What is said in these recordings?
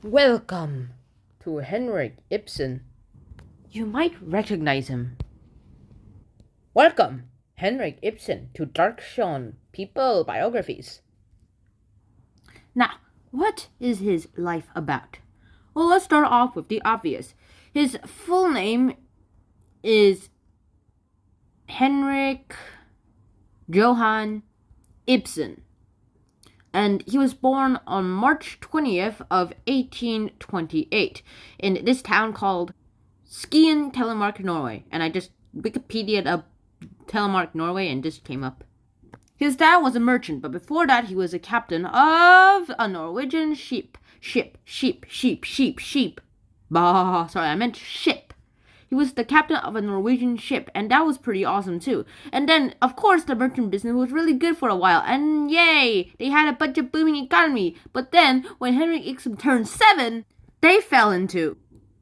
Welcome to Henrik Ibsen. You might recognize him. Welcome, Henrik Ibsen, to Dark Sean People Biographies. Now, what is his life about? Well, let's start off with the obvious. His full name is Henrik Johan Ibsen. And he was born on March 20th of 1828 in this town called Skien, Telemark, Norway. And I just Wikipedia'd up Telemark, Norway, and this came up. His dad was a merchant, but before that he was a captain of a Norwegian ship. Sorry, I meant ship. He was the captain of a Norwegian ship, and that was pretty awesome too. And then, of course, the merchant business was really good for a while, and yay, they had a bunch of booming economy. But then, when Henrik Ibsen turned 7, they fell into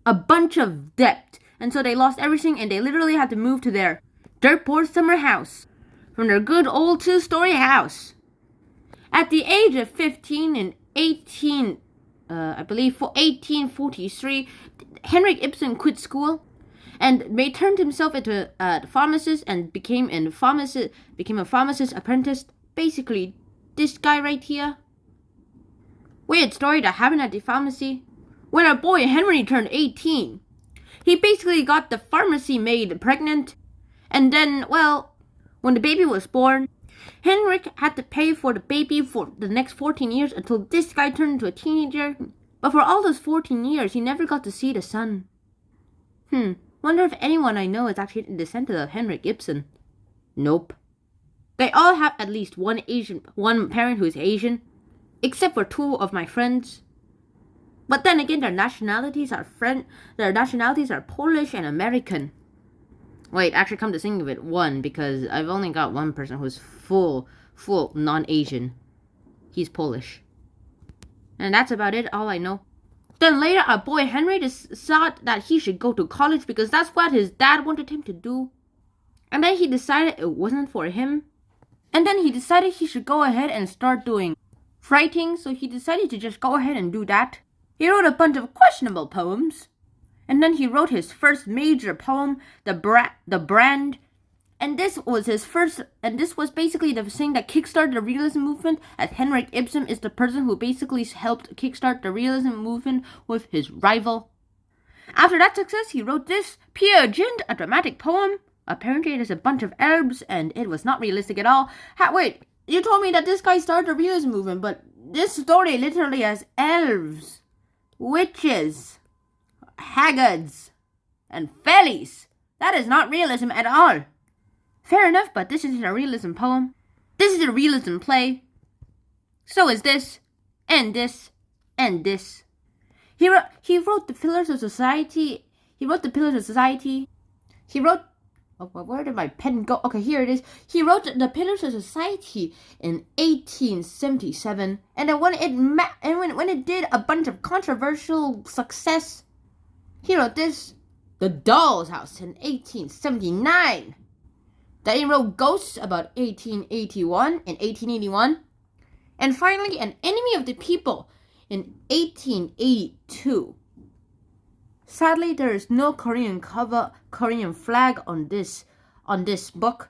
a bunch of debt, and so they lost everything, and they literally had to move to their dirt poor summer house from their good old 2-story house. At the age of 15 in 1843, Henrik Ibsen quit school and turned himself into a pharmacist and became a pharmacist apprentice. Basically, this guy right here. Weird story that happened at the pharmacy. When our boy Henry turned 18, he basically got the pharmacy maid pregnant. And then, well, when the baby was born, Henrik had to pay for the baby for the next 14 years until this guy turned into a teenager. But for all those 14 years, he never got to see the son. Wonder if anyone I know is actually a descendant of Henrik Ibsen. Nope. They all have at least one parent who is Asian, except for 2 of my friends. But then again, their nationalities are Polish and American. Wait, actually, come to think of it, 1, because I've only got 1 person who's full non-Asian. He's Polish. And that's about it, all I know. Then later, our boy Henry decided that he should go to college because that's what his dad wanted him to do. And then he decided it wasn't for him. And then he decided he should go ahead and start doing writing, so he decided to just go ahead and do that. He wrote a bunch of questionable poems. And then he wrote his first major poem, The Brand. And this was basically the thing that kickstarted the realism movement, as Henrik Ibsen is the person who basically helped kickstart the realism movement with his rival. After that success, he wrote this, Peer Gynt, a dramatic poem. Apparently it is a bunch of elves, and it was not realistic at all. Wait, you told me that this guy started the realism movement, but this story literally has elves, witches, haggards, and fairies. That is not realism at all. Fair enough, but this isn't a realism poem. This is a realism play. So is this, and this, and this. He wrote the Pillars of Society. Where did my pen go? Okay, here it is. He wrote the Pillars of Society in 1877, and then when it did a bunch of controversial success, he wrote this, The Doll's House, in 1879. Then he wrote Ghosts about 1881. And finally, An Enemy of the People in 1882. Sadly, there is no Korean flag on this book.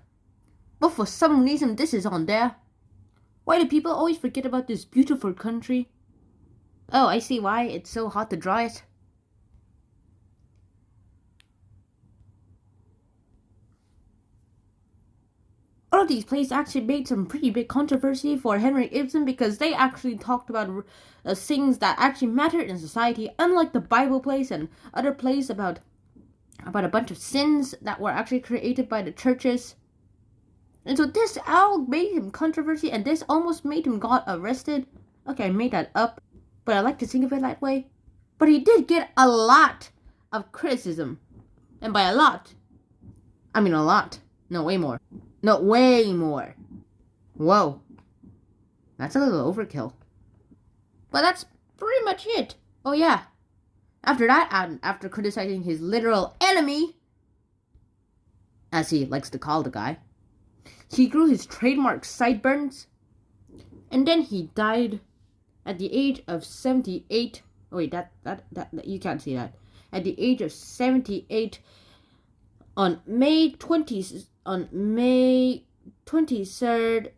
But for some reason, this is on there. Why do people always forget about this beautiful country? Oh, I see why. It's so hard to draw it. All of these plays actually made some pretty big controversy for Henrik Ibsen because they actually talked about things that actually mattered in society, unlike the Bible plays and other plays about a bunch of sins that were actually created by the churches. And so this all made him controversy, and this almost made him got arrested. Okay, I made that up, but I like to think of it that way. But he did get a lot of criticism. And by a lot, I mean a lot. No, way more. No, way more. Whoa. That's a little overkill. But that's pretty much it. Oh yeah. After that, after criticizing his literal enemy, as he likes to call the guy, he grew his trademark sideburns. And then he died at the age of 78 Oh wait, that you can't see that. At the age of 78, on May 23rd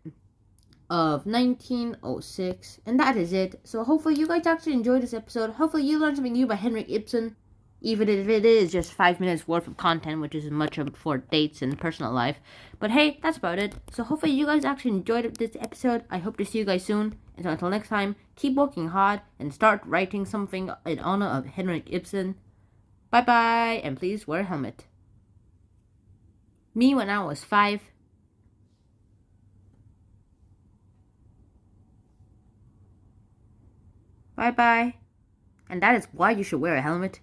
of 1906, and that is it. So hopefully you guys actually enjoyed this episode. Hopefully you learned something new by HENRIK IBSEN, even if it is just 5 minutes worth of content, which is much for dates and personal life. But hey, that's about it. So hopefully you guys actually enjoyed this episode. I hope to see you guys soon. And so until next time, keep working hard and start writing something in honor of HENRIK IBSEN. Bye bye, and please wear a helmet. Me when I was 5. Bye bye. And that is why you should wear a helmet.